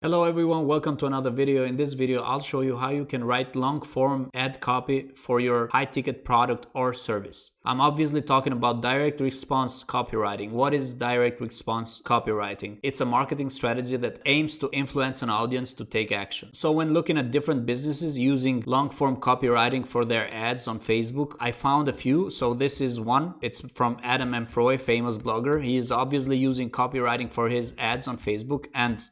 Hello everyone, welcome to another video. In this video, I'll show you how you can write long form ad copy for your high ticket product or service. I'm obviously talking about direct response copywriting. What is direct response copywriting? It's a marketing strategy that aims to influence an audience to take action. So when looking at different businesses using long form copywriting for their ads on Facebook, I found a few. So this is one. It's from Adam M. Froy, famous blogger. He is obviously using copywriting for his ads on Facebook and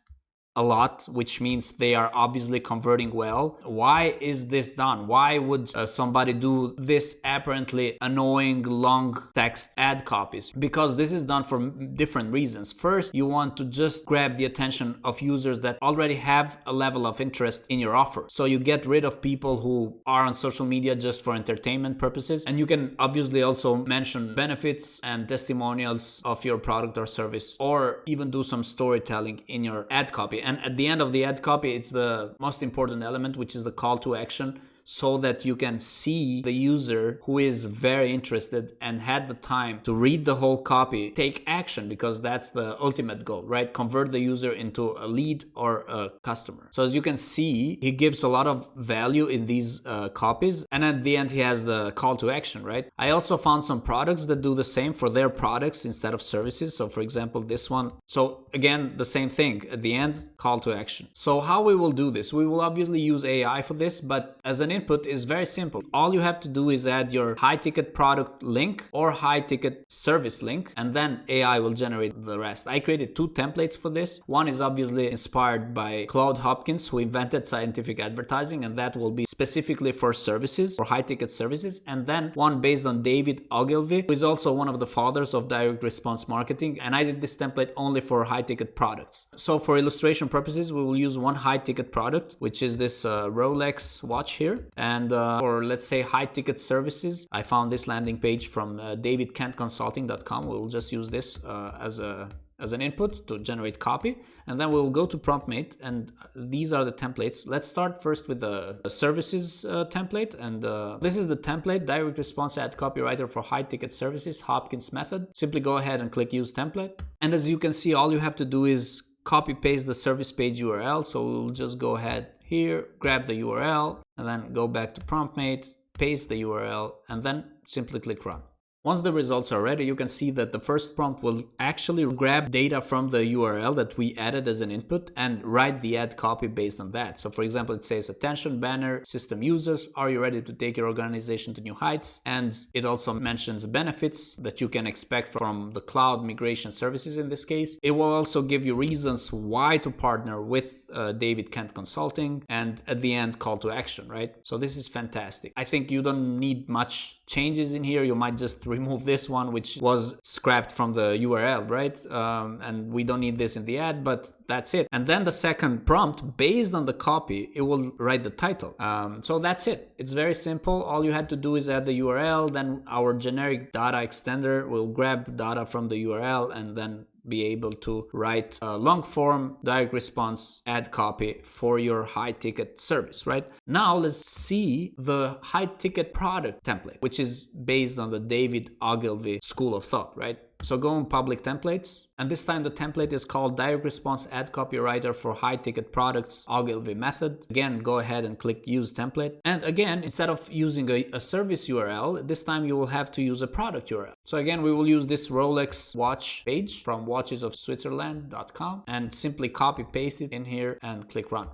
a lot, which means they are obviously converting well. Why is this done? Why would somebody do this apparently annoying long text ad copies? Because this is done for different reasons. First, you want to just grab the attention of users that already have a level of interest in your offer. So you get rid of people who are on social media just for entertainment purposes. And you can obviously also mention benefits and testimonials of your product or service, or even do some storytelling in your ad copy. And at the end of the ad copy, it's the most important element, which is the call to action, so that you can see the user who is very interested and had the time to read the whole copy, take action, because that's the ultimate goal, right? Convert the user into a lead or a customer. So as you can see, he gives a lot of value in these copies. And at the end, he has the call to action, right? I also found some products that do the same for their products instead of services. So for example, this one. So again, the same thing. At the end, call to action. So how we will do this? We will obviously use AI for this, but as an input is very simple. All you have to do is add your high ticket product link or high ticket service link, and then AI will generate the rest. I created two templates for this. One is obviously inspired by Claude Hopkins, who invented scientific advertising, and that will be specifically for services or high ticket services. And then one based on David Ogilvy, who is also one of the fathers of direct response marketing. And I did this template only for high ticket products. So for illustration purposes, we will use one high ticket product, which is this Rolex watch here. And for, let's say, high ticket services, I found this landing page from davidkentconsulting.com. We'll just use this as an input to generate copy. And then we'll go to Promptmate, and these are the templates. Let's start first with the services template. And this is the template, direct response ad copywriter for high ticket services, Hopkins method. Simply go ahead and click use template. And as you can see, all you have to do is copy paste the service page URL. So we'll just go ahead here, grab the URL, and then go back to Promptmate, paste the URL, and then simply click run. Once the results are ready, you can see that the first prompt will actually grab data from the URL that we added as an input and write the ad copy based on that. So for example, it says, attention banner, system users, are you ready to take your organization to new heights? And it also mentions benefits that you can expect from the cloud migration services in this case. It will also give you reasons why to partner with David Kent Consulting, and at the end, call to action, right? So this is fantastic. I think you don't need much changes in here. You might just remove this one, which was scrapped from the URL, right? And we don't need this in the ad, but that's it. And then the second prompt, based on the copy, it will write the title. So that's it. It's very simple. All you had to do is add the URL, then our generic data extender will grab data from the URL and then be able to write a long form direct response ad copy for your high ticket service, right? Now let's see the high ticket product template, which is based on the David Ogilvy school of thought, right? So go on public templates, and this time the template is called direct response ad copywriter for high ticket products, Ogilvy method. Again, go ahead and click use template. And again, instead of using a service URL, this time you will have to use a product URL. So again, we will use this Rolex watch page from watchesofswitzerland.com and simply copy paste it in here and click run.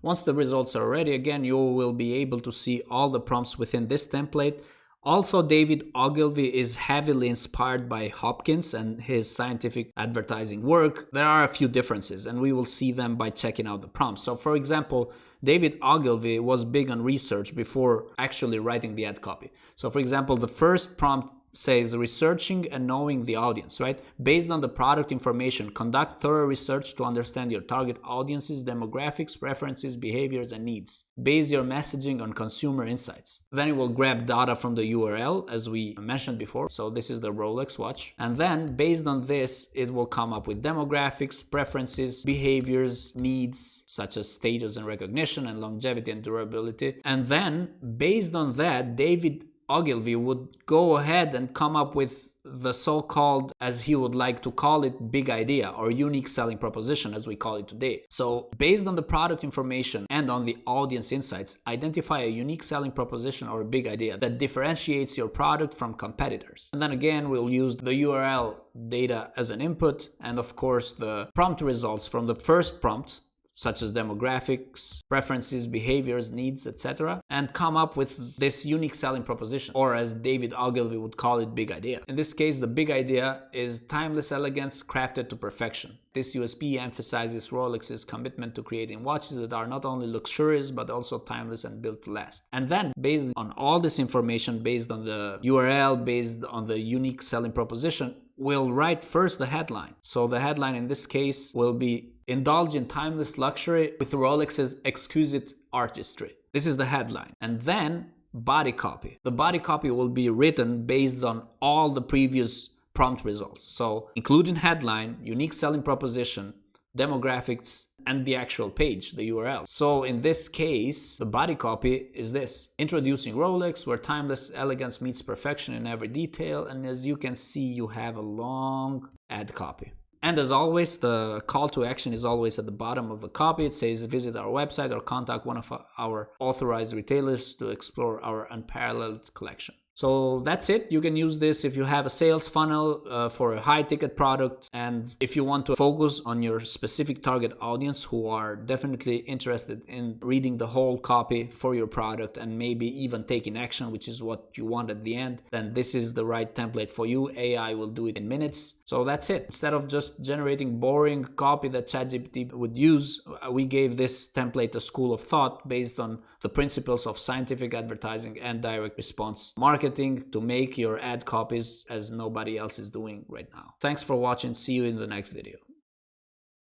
Once the results are ready, again, you will be able to see all the prompts within this template. Also, David Ogilvy is heavily inspired by Hopkins and his scientific advertising work. There are a few differences, and we will see them by checking out the prompts. So for example, David Ogilvy was big on research before actually writing the ad copy. So for example, the first prompt says researching and knowing the audience, right? Based on the product information, conduct thorough research to understand your target audience's demographics, preferences, behaviors, and needs. Base your messaging on consumer insights. Then it will grab data from the URL, as we mentioned before. So this is the Rolex watch. And then based on this, it will come up with demographics, preferences, behaviors, needs, such as status and recognition, and longevity and durability. And then based on that, David Ogilvy would go ahead and come up with the so-called, as he would like to call it, big idea or unique selling proposition as we call it today. So based on the product information and on the audience insights, identify a unique selling proposition or a big idea that differentiates your product from competitors. And then again, we'll use the URL data as an input and of course the prompt results from the first prompt, such as demographics, preferences, behaviors, needs, etc., and come up with this unique selling proposition, or as David Ogilvy would call it, big idea. In this case, the big idea is timeless elegance crafted to perfection. This USP emphasizes Rolex's commitment to creating watches that are not only luxurious but also timeless and built to last. And then, based on all this information, based on the URL, based on the unique selling proposition, we'll write first the headline. So the headline in this case will be "Indulge in timeless luxury with Rolex's exquisite artistry." This is the headline. And then body copy. The body copy will be written based on all the previous prompt results. So including headline, unique selling proposition, demographics, and the actual page, the URL. So in this case, the body copy is this: introducing Rolex, where timeless elegance meets perfection in every detail. And as you can see, you have a long ad copy. And as always, the call to action is always at the bottom of the copy. It says visit our website or contact one of our authorized retailers to explore our unparalleled collection. So that's it. You can use this if you have a sales funnel for a high ticket product, and if you want to focus on your specific target audience who are definitely interested in reading the whole copy for your product and maybe even taking action, which is what you want at the end, then this is the right template for you. AI will do it in minutes. So that's it. Instead of just generating boring copy that ChatGPT would use, we gave this template a school of thought based on the principles of scientific advertising and direct response marketing to make your ad copies as nobody else is doing right now. Thanks for watching. See you in the next video.